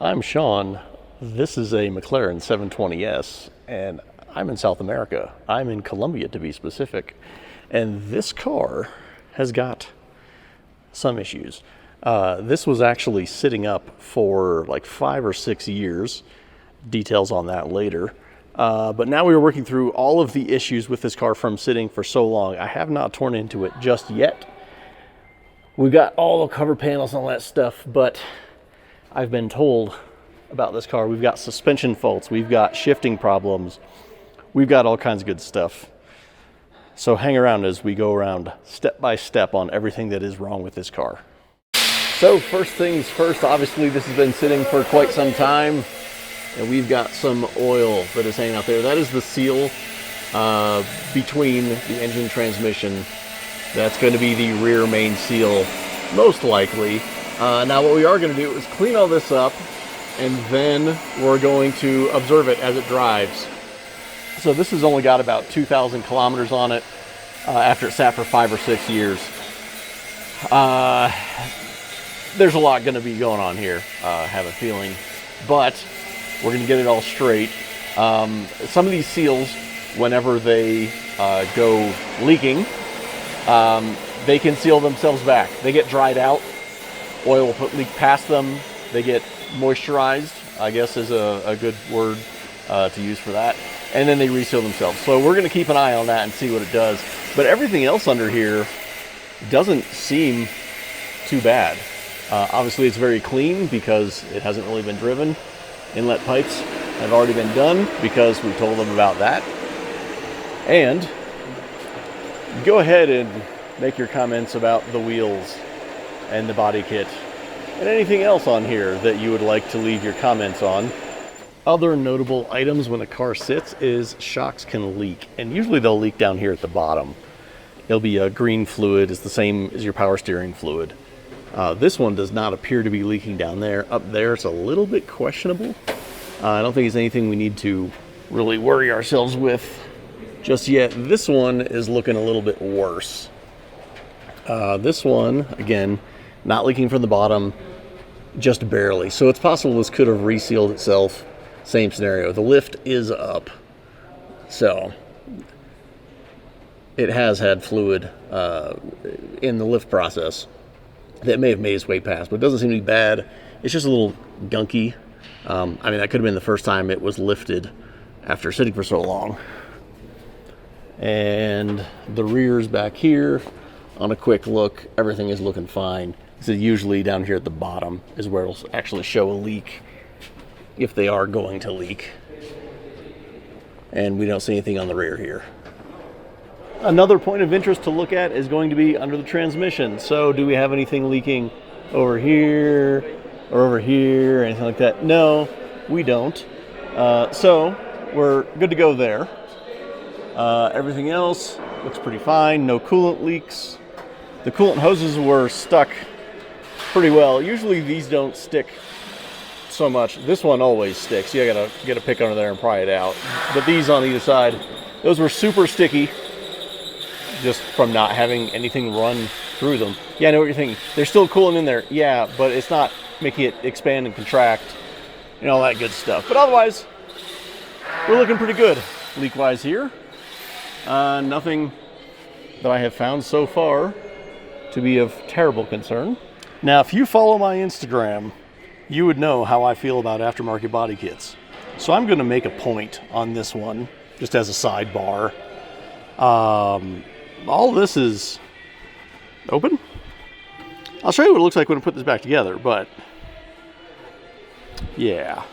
I'm Sean. This is a McLaren 720S, and I'm in South America. I'm in Colombia, to be specific. And this car has got some issues. This was actually sitting up for like 5 or 6 years. Details on that later. But now we are working through all of the issues with this car from sitting for so long. I have not torn into it just yet. We've got all the cover panels and all that stuff, but I've been told about this car. We've got suspension faults, we've got shifting problems, we've got all kinds of good stuff. So hang around as we go around step by step on everything that is wrong with this car. So first things first, obviously this has been sitting for quite some time, and we've got some oil that is hanging out there. That is the seal between the engine and transmission. That's going to be the rear main seal, most likely. Now what we are going to do is clean all this up, and then we're going to observe it as it drives. So this has only got about 2,000 kilometers on it after it sat for 5 or 6 years. There's a lot going to be going on here, I have a feeling, but we're going to get it all straight. Some of these seals, whenever they go leaking, they can seal themselves back. They get dried out. Oil will leak past them. They get moisturized, I guess is a good word to use for that. And then they reseal themselves. So we're going to keep an eye on that and see what it does. But everything else under here doesn't seem too bad. Obviously it's very clean because it hasn't really been driven. Inlet pipes have already been done because we told them about that. And go ahead and make your comments about the wheels and the body kit and anything else on here that you would like to leave your comments on. Other notable items when a car sits is shocks can leak, and usually they'll leak down here at the bottom. It'll be a green fluid. It's the same as your power steering fluid. This one does not appear to be leaking down there. Up there it's a little bit questionable. I don't think it's anything we need to really worry ourselves with just yet. This one is looking a little bit worse. This one, again, not leaking from the bottom, just barely. So it's possible this could have resealed itself. Same scenario. The lift is up, so it has had fluid in the lift process that may have made its way past, but it doesn't seem to be bad. It's just a little gunky. I mean, that could have been the first time it was lifted after sitting for so long. And the rear's back here. On a quick look, everything is looking fine. So usually down here at the bottom is where it'll actually show a leak, if they are going to leak. And we don't see anything on the rear here. Another point of interest to look at is going to be under the transmission. So do we have anything leaking over here or over here, anything like that? No, we don't. So we're good to go there. Everything else looks pretty fine. No coolant leaks. The coolant hoses were stuck pretty well. Usually these don't stick so much. This one always sticks. You gotta pick under there and pry it out. But these on either side, those were super sticky just from not having anything run through them. Yeah, I know what you're thinking. There's still coolant in there. Yeah, but it's not making it expand and contract and all that good stuff. But otherwise, we're looking pretty good leak-wise here. Nothing that I have found so far to be of terrible concern. Now, if you follow my Instagram, you would know how I feel about aftermarket body kits. So I'm going to make a point on this one, just as a sidebar. All this is open. I'll show you what it looks like when I put this back together, but yeah.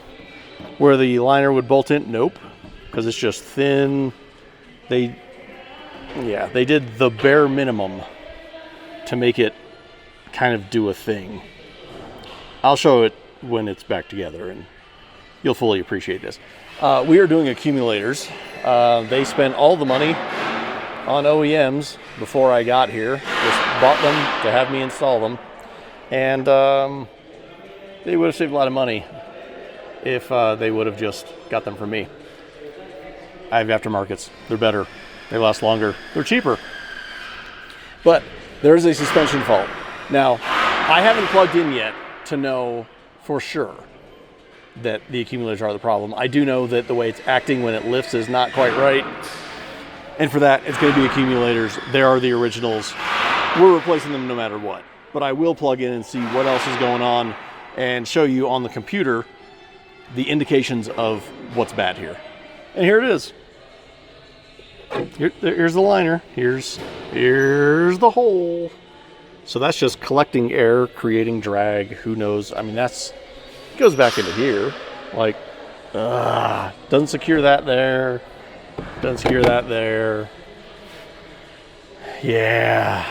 Where the liner would bolt in, nope, because it's just thin. They did the bare minimum to make it kind of do a thing. I'll show it when it's back together and you'll fully appreciate this. We are doing accumulators. They spent all the money on OEMs before I got here. Just bought them to have me install them. And they would have saved a lot of money if they would have just got them from me. I have aftermarkets. They're better. They last longer. They're cheaper. But there is a suspension fault. Now, I haven't plugged in yet to know for sure. that the accumulators are the problem. I do know that the way it's acting when it lifts is not quite right. And for that, it's going to be accumulators. They are the originals. We're replacing them no matter what. But I will plug in and see what else is going on and show you on the computer the indications of what's bad here. And here it is. Here's the liner. Here's the hole. So that's just collecting air, creating drag. Who knows? I mean, goes back into here. Like, doesn't secure that there. Doesn't secure that there. Yeah.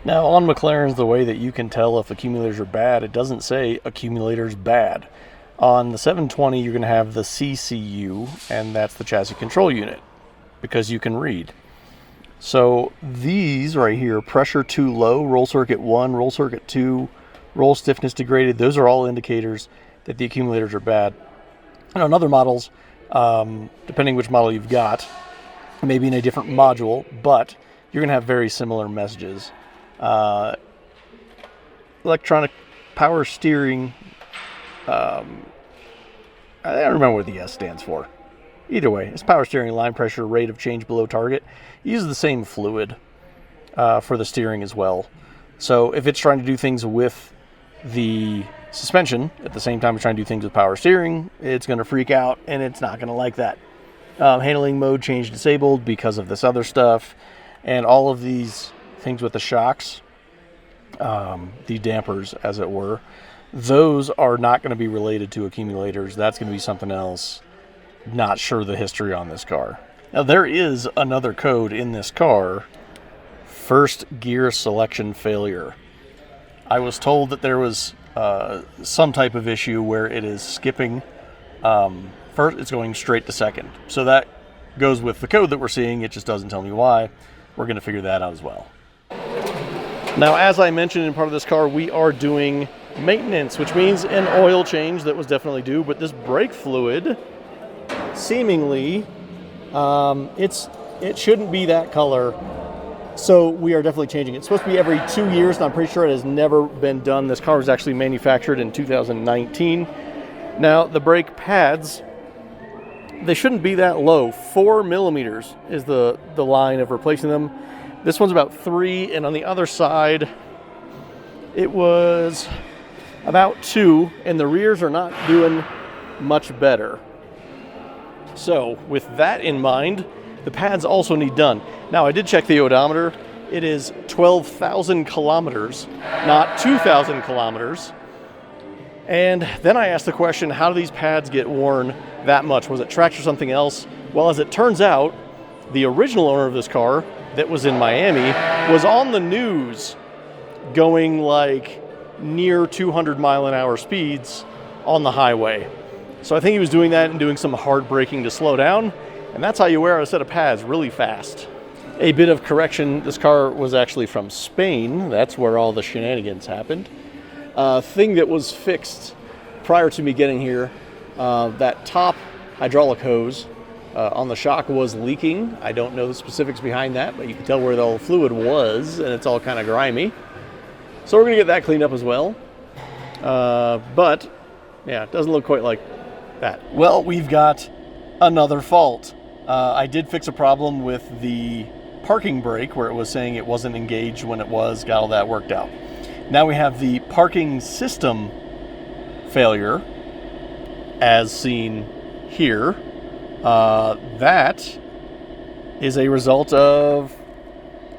Now, on McLaren's, the way that you can tell if accumulators are bad, it doesn't say accumulators bad. On the 720, you're going to have the CCU, and that's the chassis control unit, because you can read. So these right here, pressure too low, roll circuit 1, roll circuit 2, roll stiffness degraded, those are all indicators that the accumulators are bad. And on other models, depending which model you've got, maybe in a different module, but you're going to have very similar messages. Electronic power steering, I don't remember what the S stands for. Either way, it's power steering, line pressure, rate of change below target. It uses the same fluid for the steering as well. So if it's trying to do things with the suspension at the same time it's trying to do things with power steering, it's going to freak out and it's not going to like that. Handling mode change disabled because of this other stuff, and all of these things with the shocks, the dampers as it were, those are not going to be related to accumulators. That's going to be something else. Not sure the history on this car. Now there is another code in this car, first gear selection failure. I was told that there was some type of issue where it is skipping first, it's going straight to second. So that goes with the code that we're seeing. It just doesn't tell me why. We're going to figure that out as well. Now, as I mentioned in part of this car, we are doing maintenance, which means an oil change that was definitely due, but this brake fluid, seemingly, it shouldn't be that color. So we are definitely changing it. It's supposed to be every 2 years, and I'm pretty sure it has never been done. This car was actually manufactured in 2019. Now, the brake pads, they shouldn't be that low. 4 millimeters is the line of replacing them. This one's about 3, and on the other side, it was about 2, and the rears are not doing much better. So, with that in mind, the pads also need done. Now, I did check the odometer. It is 12,000 kilometers, not 2,000 kilometers. And then I asked the question, how do these pads get worn that much? Was it tracked or something else? Well, as it turns out, the original owner of this car that was in Miami was on the news going like near 200 mile an hour speeds on the highway. So I think he was doing that and doing some hard braking to slow down. And that's how you wear a set of pads really fast. A bit of correction, this car was actually from Spain. That's where all the shenanigans happened. Thing that was fixed prior to me getting here, that top hydraulic hose on the shock was leaking. I don't know the specifics behind that, but you can tell where the fluid was, and it's all kind of grimy. So we're going to get that cleaned up as well. But, yeah, it doesn't look quite like that. Well, we've got another fault. I did fix a problem with the parking brake where it was saying it wasn't engaged when it was, got all that worked out. Now we have the parking system failure as seen here. That is a result of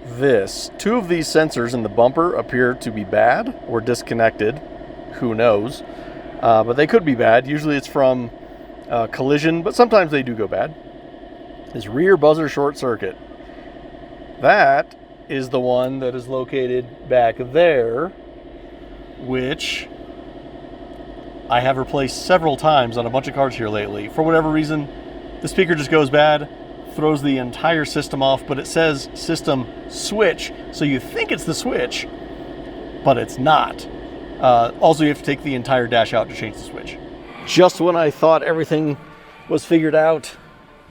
this. 2 of these sensors in the bumper appear to be bad or disconnected. Who knows? But they could be bad. Usually it's from collision, but sometimes they do go bad. This rear buzzer short circuit. That is the one that is located back there, which I have replaced several times on a bunch of cars here lately. For whatever reason, the speaker just goes bad, throws the entire system off, but it says system switch, so you think it's the switch, but it's not. Also, you have to take the entire dash out to change the switch. Just when I thought everything was figured out,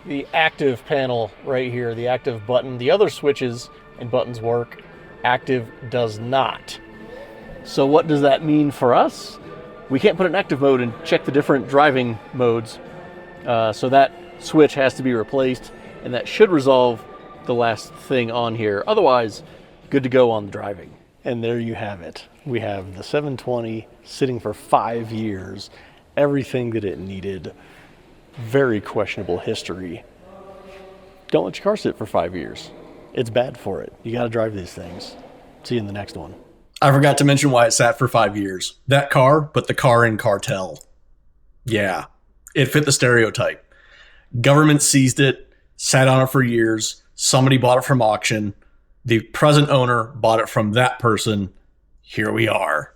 the active panel right here, the active button, the other switches and buttons work, active does not. So what does that mean for us? we can't put an active mode and check the different driving modes. So that switch has to be replaced, and that should resolve the last thing on here. Otherwise, good to go on the driving. And there you have it. We have the 720 sitting for 5 years. Everything that it needed. Very questionable history. Don't let your car sit for 5 years. It's bad for it. You got to drive these things. See you in the next one. I forgot to mention why it sat for 5 years. That car, but the car in cartel. Yeah, it fit the stereotype. Government seized it, sat on it for years. Somebody bought it from auction. The present owner bought it from that person. Here we are.